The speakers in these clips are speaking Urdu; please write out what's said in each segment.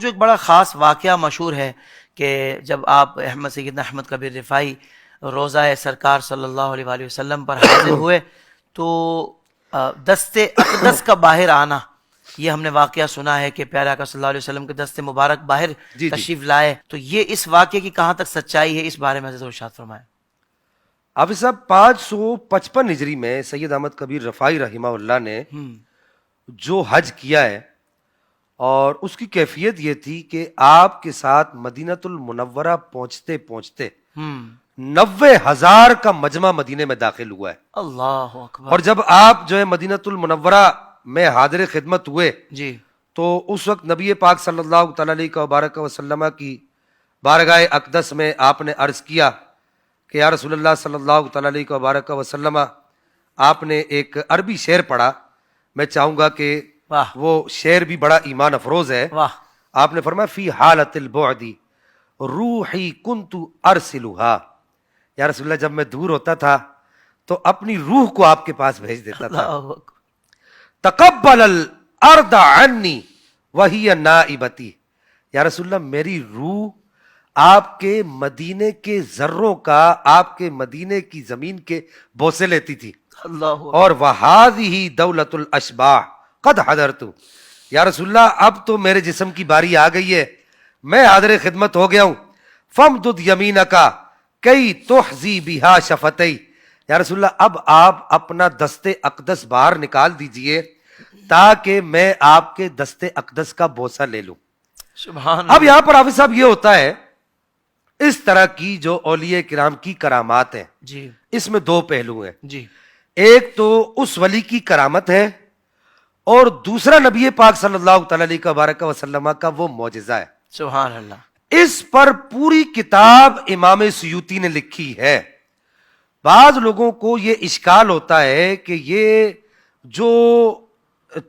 جو ایک بڑا خاص واقعہ مشہور ہے کہ جب آپ سیدنا احمد کبیر رفاعی روضہ سرکار صلی اللہ علیہ وآلہ وسلم پر حاضر ہوئے تو دست اقدس کا باہر آنا، یہ ہم نے واقعہ سنا ہے کہ پیارے آقا صلی اللہ علیہ وسلم کے دست مبارک باہر تشریف لائے، تو یہ اس واقعے کی کہاں تک سچائی ہے، اس بارے میں ضرور ارشاد فرمائیں۔ حافظ صاحب 555 ہجری میں سید احمد کبیر رفاعی رحمہ اللہ نے جو حج کیا ہے، اور اس کی کیفیت یہ تھی کہ آپ کے ساتھ مدینۃ المنورہ پہنچتے پہنچتے 90,000 کا مجمع مدینے میں داخل ہوا ہے۔ اللہ اکبر۔ اور جب آپ جو ہے مدینۃ المنورہ میں حاضر خدمت ہوئے جی تو اس وقت نبی پاک صلی اللہ تعالی علیہ وسلم کی بارگاہ اقدس میں آپ نے عرض کیا کہ یا رسول اللہ صلی اللہ تعالی علیہ وسلم، آپ نے ایک عربی شعر پڑھا، میں چاہوں گا کہ وہ شعر بھی بڑا ایمان افروز ہے۔ آپ نے فرمایا فی حالت البعد روحی کنت ارسلھا، یا رسول اللہ جب میں دور ہوتا تھا تو اپنی روح کو آپ کے پاس بھیج دیتا تھا۔ تقبل الارض عنی وہی نائبتی، یا رسول اللہ میری روح آپ کے مدینے کے ذروں کا، آپ کے مدینے کی زمین کے بوسے لیتی تھی۔ اور وہذہ دولت الاشباح قد حضرت، یا رسول اللہ اب تو میرے جسم کی باری آ گئی ہے، میں حاضر خدمت ہو گیا ہوں۔ فامدد یمینک کی تحظی بہا شفتئی، یا رسول اللہ اب آپ اپنا دست اقدس باہر نکال دیجئے تاکہ میں آپ کے دست اقدس کا بوسہ لے لوں۔ سبحان۔ اب یہاں پر حافظ صاحب یہ ہوتا ہے، اس طرح کی جو اولیاء کرام کی کرامات ہیں جی اس میں دو پہلو ہیں۔ جی، ایک تو اس ولی کی کرامت ہے، اور دوسرا نبی پاک صلی اللہ تعالی علیہ وسلم کا وہ معجزہ ہے۔ سبحان اللہ۔ اس پر پوری کتاب امام سیوطی نے لکھی ہے۔ بعض لوگوں کو یہ اشکال ہوتا ہے کہ یہ جو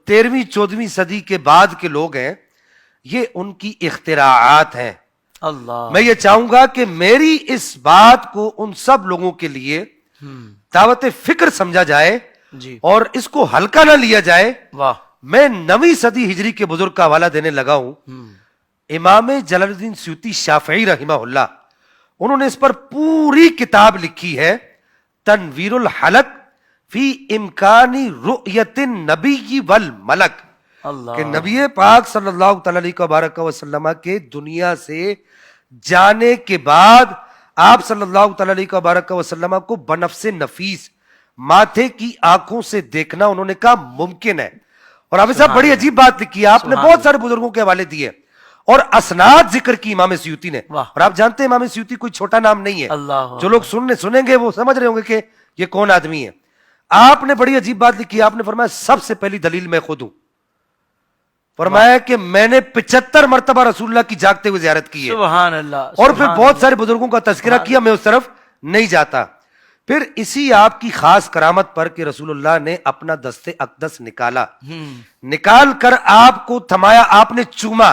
13ویں 14ویں صدی کے بعد کے لوگ ہیں یہ ان کی اختراعات ہیں۔ اللہ، میں یہ چاہوں گا کہ میری اس بات کو ان سب لوگوں کے لیے دعوت فکر سمجھا جائے جی، اور اس کو ہلکا نہ لیا جائے۔ واہ، میں 9ویں صدی ہجری کے بزرگ کا حوالہ دینے لگا ہوں، امام جلال الدین سیوطی شافعی رحمہ اللہ، انہوں نے اس پر پوری کتاب لکھی ہے، تنویر الحلق فی امکان رؤیت النبی والملک، اللہ، کہ نبی پاک صلی اللہ تعالی علیہ وسلم کے دنیا سے جانے کے بعد آپ صلی اللہ تعالی علیہ وسلم کو بنفس نفیس ماتھے کی آنکھوں سے دیکھنا انہوں نے کہا ممکن ہے۔ اور حافظ صاحب بڑی عجیب بات لکھی ہے، آپ نے بہت سارے بزرگوں کے حوالے دیے اور اسناد ذکر کی امام سیوطی نے، اور آپ جانتے ہیں امام سیوطی کوئی چھوٹا نام نہیں ہے، جو لوگ سنیں گے وہ سمجھ رہے ہوں گے کہ یہ کون آدمی ہے۔ آپ نے بڑی عجیب بات لکھی ہے، آپ نے فرمایا سب سے پہلی دلیل میں خود ہوں، فرمایا کہ میں نے 75 مرتبہ رسول اللہ کی جاگتے ہوئے زیارت کی ہے، سبحان اللہ، اور پھر بہت سارے بزرگوں کا تذکرہ کیا، میں اس طرف نہیں جاتا۔ پھر اسی آپ کی خاص کرامت پر کہ رسول اللہ نے اپنا دست اقدس نکالا، نکال کر آپ کو تھمایا، آپ نے چوما،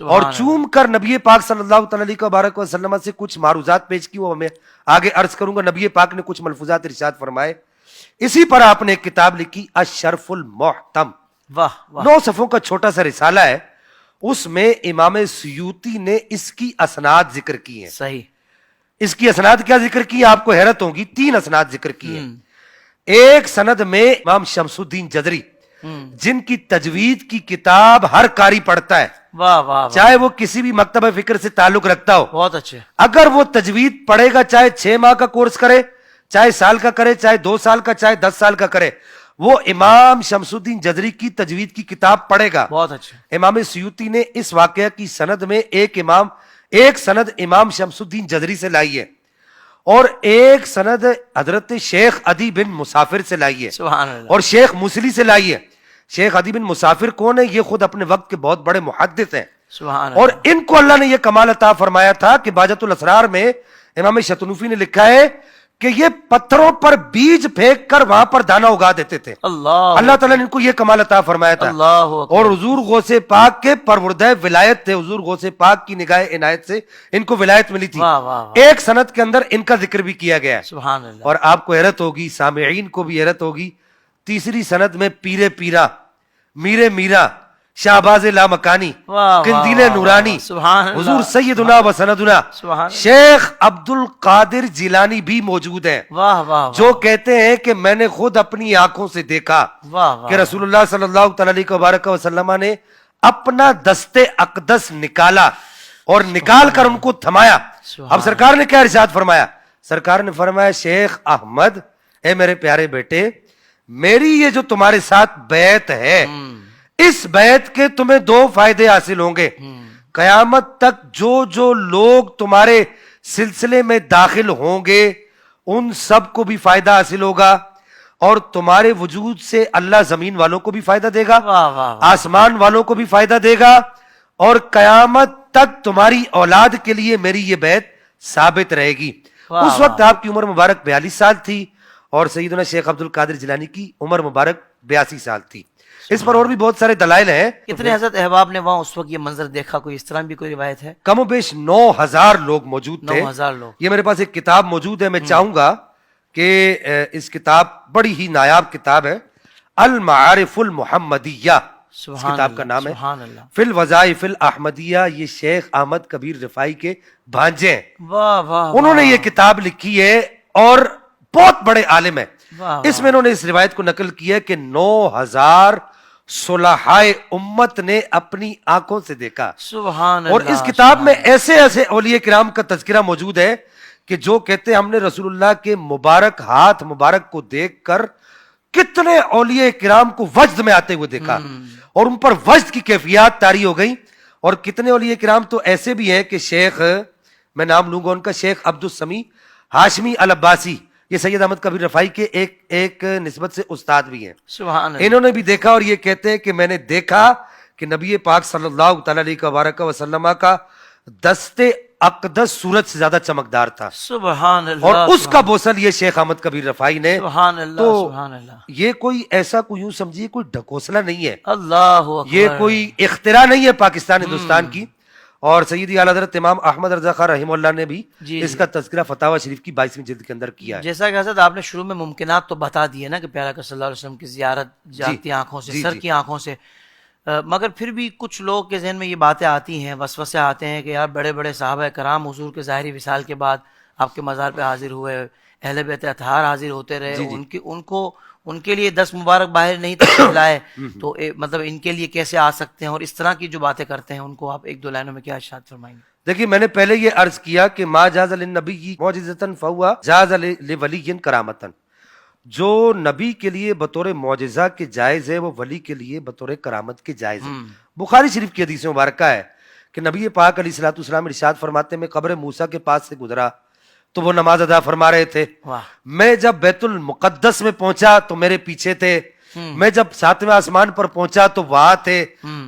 اور چوم کر نبی پاک صلی اللہ تعالی علیہ وسلم سے کچھ معروضات پیش کی، وہ میں آگے عرض کروں گا۔ نبی پاک نے کچھ ملفوظات ارشاد فرمائے، اسی پر آپ نے ایک کتاب لکھی الشرف المحتم، 9 صفحوں کا چھوٹا سا رسالہ ہے، اس میں امام سیوطی نے اس کی اسناد ذکر کی ہیں۔ صحیح، اس کی اسناد کیا ذکر کی ہے، آپ کو حیرت ہوگی، 3 اسناد ذکر کی ہیں۔ ایک سند میں امام شمس الدین جزری، جن کی تجوید کی کتاب ہر قاری پڑھتا ہے، واہ واہ، چاہے وہ کسی بھی مکتبہ فکر سے تعلق رکھتا ہو، بہت اچھے، اگر وہ تجوید پڑھے گا، چاہے 6 ماہ کا کورس کرے، چاہے سال کا کرے، چاہے 2 سال کا، چاہے 10 سال کا کرے، وہ امام شمس الدین جزری کی تجوید کی کتاب پڑھے گا۔ بہت اچھے۔ امام سیوطی نے اس واقعہ کی سند میں ایک سند امام شمس الدین جزری سے لائی ہے، اور ایک سند حضرت شیخ عدی بن مسافر سے لائی ہے، سبحان اللہ، اور شیخ مسلی سے لائی ہے۔ شیخ عدی بن مسافر کون ہے؟ یہ خود اپنے وقت کے بہت بڑے محدث ہیں، سبحان اللہ، اور ان کو اللہ نے یہ کمال عطا فرمایا تھا کہ باجت الاسرار میں امام شتنوفی نے لکھا ہے کہ یہ پتھروں پر بیج پھینک کر وہاں پر دانا اگا دیتے تھے۔ اللہ تعالیٰ نے ان کو یہ کمال عطا فرمایا تھا، اور حضور غوث پاک کے پروردہ ولایت تھے، حضور غوث پاک کی نگاہ عنایت سے ان کو ولایت ملی تھی۔ ایک سند کے اندر ان کا ذکر بھی کیا گیا ہے، سبحان اللہ، اور آپ کو حیرت ہوگی، سامعین کو بھی حیرت ہوگی، تیسری سند میں پیرے پیرا، میرے میرا، شہباز لامکانی، واہ، قندیل واہ، نورانی، سبحان اللہ، حضور سیدنا و سندنا سبحان شیخ عبد القادر جیلانی بھی موجود ہیں، واہ واہ جو کہتے ہیں کہ میں نے خود اپنی آنکھوں سے دیکھا واہ واہ کہ رسول اللہ صلی اللہ تعالی علیہ وسلم نے اپنا دست اقدس نکالا اور نکال کر ان کو تھمایا. اب سرکار نے کیا ارشاد فرمایا؟ سرکار نے فرمایا شیخ احمد، اے میرے پیارے بیٹے، میری یہ جو تمہارے ساتھ بیعت ہے، اس بیعت کے تمہیں دو فائدے حاصل ہوں گے. قیامت تک جو لوگ تمہارے سلسلے میں داخل ہوں گے ان سب کو بھی فائدہ حاصل ہوگا، اور تمہارے وجود سے اللہ زمین والوں کو بھی فائدہ دے گا، واہ واہ، آسمان والوں کو بھی فائدہ دے گا، اور قیامت تک تمہاری اولاد کے لیے میری یہ بیعت ثابت رہے گی. اس وقت آپ کی عمر مبارک 42 سال تھی اور سیدنا شیخ عبد القادر جیلانی کی عمر مبارک 82 سال تھی. اس پر اور بھی بہت سارے دلائل ہیں. کتنے حضرت احباب نے وہاں اس وقت یہ منظر دیکھا؟ کوئی اس طرح بھی کوئی روایت ہے؟ کم و بیش 9000 لوگ موجود تھے. 9000 لوگ. یہ میرے پاس ایک کتاب موجود ہے، میں چاہوں گا کہ اس کتاب بڑی ہی نایاب کتاب ہے، المعارف المحمدیہ اس کتاب کا نام ہے، سبحان اللہ، فی الوظائف الاحمدیہ. یہ شیخ احمد کبیر رفاعی کے بھانجے ہیں، واہ واہ، انہوں نے یہ کتاب لکھی ہے اور بہت بڑے عالم ہیں. واہ، اس میں انہوں نے اس روایت کو نقل کیا ہے کہ 9000 صلحائے امت نے اپنی آنکھوں سے دیکھا. سبحان اور اللہ، اس کتاب میں ایسے ایسے اولیاء کرام کا تذکرہ موجود ہے کہ جو کہتے ہیں ہم نے رسول اللہ کے مبارک ہاتھ مبارک کو دیکھ کر کتنے اولیاء کرام کو وجد میں آتے ہوئے دیکھا اور ان پر وجد کی کیفیات طاری ہو گئی. اور کتنے اولیاء کرام تو ایسے بھی ہیں کہ شیخ، میں نام لوں گا ان کا، شیخ عبد السمیع ہاشمی العباسی، یہ سید احمد کبیر رفاعی کے ایک نسبت سے استاد بھی ہیں. سبحان اللہ، انہوں نے بھی دیکھا اور یہ کہتے ہیں کہ میں نے دیکھا کہ نبی پاک صلی اللہ تعالی علیہ وسلم کا دست اقدس سورج سے زیادہ چمکدار تھا، سبحان اللہ، اور اس کا بوسل یہ شیخ احمد کبیر رفاعی نے. سبحان اللہ، تو سبحان اللہ، یہ کوئی ایسا کوئی یوں سمجھیے کوئی ڈھکوسلا نہیں ہے، اللہ اکبر، یہ کوئی اختراع نہیں ہے پاکستان ہندوستان کی. اور سیدی اعلیٰ حضرت امام احمد رضا خان رحمہ اللہ نے بھی اس کا تذکرہ فتاوی شریف کی 22ویں جلد کے اندر کیا ہے. جیسا کہ حضرت آپ نے شروع میں ممکنات تو بتا دیے نا کہ پیارا کہ صلی اللہ علیہ وسلم کی زیارت جاگتی آنکھوں سے، سر کی آنکھوں سے، مگر پھر بھی کچھ لوگ کے ذہن میں یہ باتیں آتی ہیں، وسوسے آتے ہیں کہ یار بڑے بڑے صحابہ کرام حضور کے ظاہری وصال کے بعد آپ کے مزار پہ حاضر ہوئے، اہل بیت اطہار حاضر ہوتے رہے، ان کے لیے 10 مبارک باہر نہیں تشریف لائے، تو مطلب ان کے لیے کیسے آ سکتے ہیں؟ اور اس طرح کی جو باتیں کرتے ہیں ان کو آپ ایک دو لائنوں میں کیا ارشاد فرمائیں گے؟ دیکھیے، میں نے پہلے یہ عرض کیا کہ ما جاز للنبی معجزۃ فہو جاز لولی کرامۃ، جو نبی کے لیے بطور معجزہ کے جائز ہے وہ ولی کے لیے بطور کرامت کے جائز ہے. بخاری شریف کی حدیث مبارکہ ہے کہ نبی پاک علیہ الصلوۃ والسلام ارشاد فرماتے ہیں میں قبر موسیٰ کے پاس سے گزرا تو وہ نماز ادا فرما رہے تھے، میں جب بیت المقدس میں پہنچا تو میرے پیچھے تھے، میں جب 7ویں آسمان پر پہنچا تو وہاں تھے.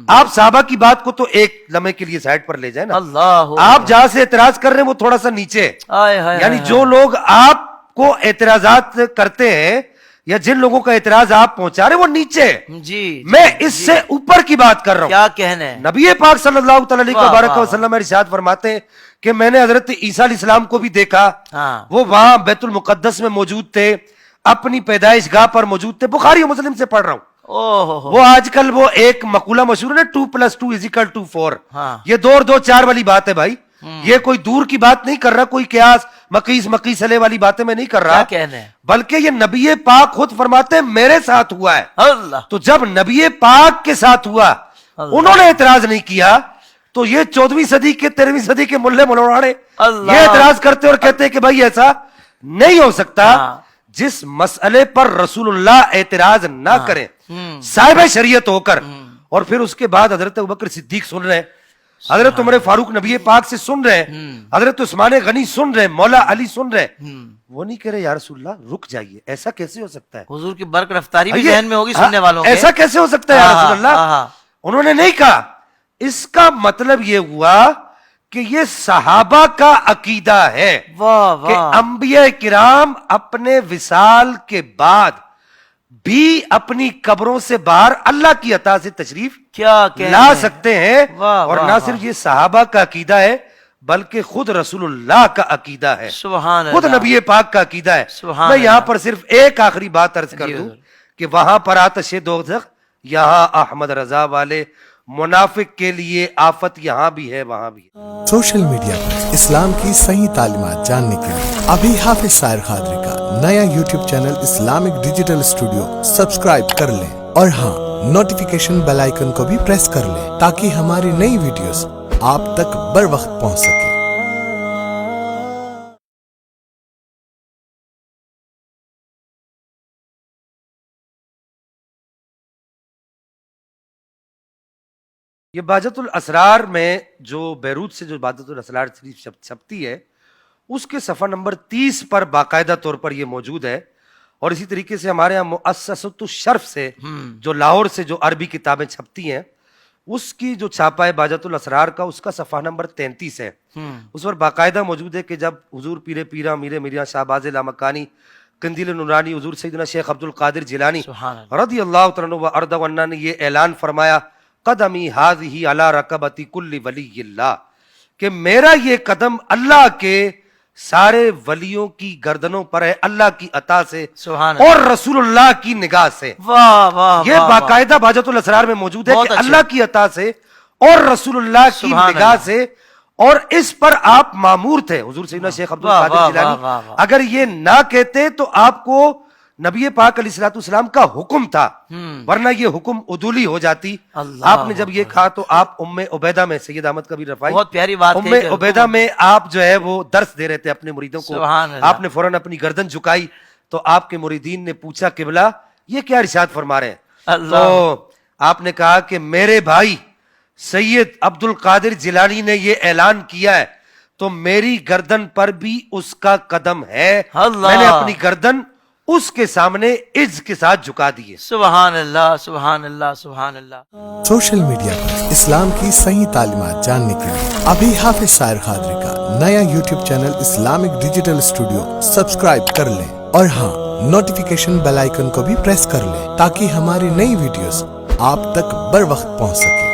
آپ صحابہ کی بات کو تو ایک لمحے کے لیے سائڈ پر لے جائیں نا، اللہ، آپ جہاں سے اعتراض کر رہے ہیں وہ تھوڑا سا نیچے، یعنی جو لوگ آپ کو اعتراضات کرتے ہیں یا جن لوگوں کا اعتراض آپ پہنچا رہے ہیں وہ نیچے، جی میں اس سے اوپر کی بات کر رہا ہوں. کیا کہنا ہے؟ نبی پاک صلی اللہ تعالی علیہ وسلم ارشاد فرماتے ہیں کہ میں نے حضرت عیسیٰ علیہ السلام کو بھی دیکھا، وہ وہاں بیت المقدس میں موجود تھے، اپنی پیدائش گاہ پر موجود تھے. بخاری و مسلم سے پڑھ رہا ہوں. وہ آج کل وہ ایک مقولہ مشہور ہے 2+2=4، یہ 2 اور 2 4 والی بات ہے بھائی. یہ کوئی دور کی بات نہیں کر رہا، کوئی قیاس مقیس علیہ والی باتیں میں نہیں کر رہا، بلکہ یہ نبی پاک خود فرماتے ہیں میرے ساتھ ہوا ہے. تو جب نبی پاک کے ساتھ ہوا انہوں نے اعتراض نہیں کیا تو یہ 14ویں صدی کے 13ویں صدی کے ملے ملوڑے یہ اعتراض کرتے اور کہتے کہ بھائی ایسا نہیں ہو سکتا. جس مسئلے پر رسول اللہ اعتراض نہ کریں صاحب شریعت ہو کر، اور پھر اس کے بعد حضرت ابوبکر صدیق سن رہے ہیں، حضرت عمر فاروق نبی پاک سے سن رہے ہیں، حضرت عثمان غنی سن رہے ہیں، مولا علی سن رہے ہیں، وہ نہیں کہہ رہے یا رسول اللہ رک جائیے، ایسا کیسے ہو سکتا ہے؟ حضور کی برق رفتاری بھی ذہن میں ہوگی سننے والوں کے، ایسا کیسے ہو سکتا ہے یا رسول اللہ؟ انہوں نے نہیں کہا. اس کا مطلب یہ ہوا کہ یہ صحابہ کا عقیدہ ہے کہ انبیاء کرام اپنے وصال کے بعد بھی اپنی قبروں سے باہر اللہ کی عطا سے تشریف لا سکتے ہیں. اور نہ صرف یہ صحابہ کا عقیدہ ہے بلکہ خود رسول اللہ کا عقیدہ ہے، خود نبی پاک کا عقیدہ ہے. میں یہاں پر صرف ایک آخری بات عرض کر دوں کہ وہاں پر آتش دوزخ، یہاں احمد رضا والے منافق کے لیے آفت یہاں بھی ہے وہاں بھی ہے۔ سوشل میڈیا پر اسلام کی صحیح تعلیمات جاننے کے لیے ابھی حافظ سائر قادری کا نیا YouTube channel Islamic digital studio subscribe کر لیں، اور ہاں نوٹیفیکیشن بیل آئیکن کو بھی پریس کر لیں تاکہ ہماری نئی ویڈیوز آپ تک بر وقت پہنچ سکے۔ یہ بہجت الاسرار میں جو بیروت سے جو بہجت الاسرار شریف چھپتی ہے اس کے صفحہ نمبر 30 پر باقاعدہ طور پر یہ موجود ہے، اور اسی طریقے سے ہمارے یہاں مؤسسۃ الشرف سے جو لاہور سے جو عربی کتابیں چھپتی ہیں اس کی جو چھاپا ہے بہجت الاسرار کا، اس کا صفحہ نمبر 33 ہے۔ اس پر باقاعدہ موجود ہے کہ جب حضور پیر پیرا میر میرا شہباز لامکانی قندیل نورانی حضور سیدنا شیخ عبد القادر جیلانی رضی اللہ تعالیٰ عنہ و ارضہ عنہ نے یہ اعلان فرمایا، قدمی ہذہ علی رقبۃ کل ولی اللہ، کہ میرا یہ قدم اللہ کے سارے ولیوں کی گردنوں پر ہے، اللہ کی عطا سے اور رسول اللہ کی نگاہ سے۔ یہ باقاعدہ بہجت الاسرار میں موجود ہے کہ اللہ کی عطا سے اور رسول اللہ کی نگاہ سے، اور اس پر آپ مامور تھے حضور سیدنا شیخ عبد القادر جیلانی۔ اگر یہ نہ کہتے تو آپ کو نبی پاک علیہ الصلوۃ والسلام کا حکم تھا، ورنہ یہ حکم عدولی ہو جاتی۔ آپ نے جب یہ کہا تو آپ ام عبیدہ میں سید احمد کبیر رفاعی بہت پیاری بات ام عبیدہ میں آپ جو ہے وہ درس دے رہے تھے اپنے مریدوں کو، آپ نے فوراً اپنی گردن جھکائی تو آپ کے مریدین نے پوچھا قبلہ یہ کیا ارشاد فرما رہے ہیں؟ تو آپ نے کہا کہ میرے بھائی سید عبد القادر جیلانی نے یہ اعلان کیا ہے تو میری گردن پر بھی اس کا قدم ہے، میں نے اپنی گردن اس کے سامنے عز کے ساتھ جھکا دیے۔ سبحان اللہ سبحان اللہ سبحان اللہ۔ سوشل میڈیا پر اسلام کی صحیح تعلیمات جاننے کے لیے ابھی حافظ سائر قادری کا نیا YouTube channel Islamic digital studio subscribe کر لیں، اور ہاں نوٹیفیکیشن بیل آئیکن کو بھی پریس کر لیں تاکہ ہماری نئی ویڈیوز آپ تک بر وقت پہنچ سکے۔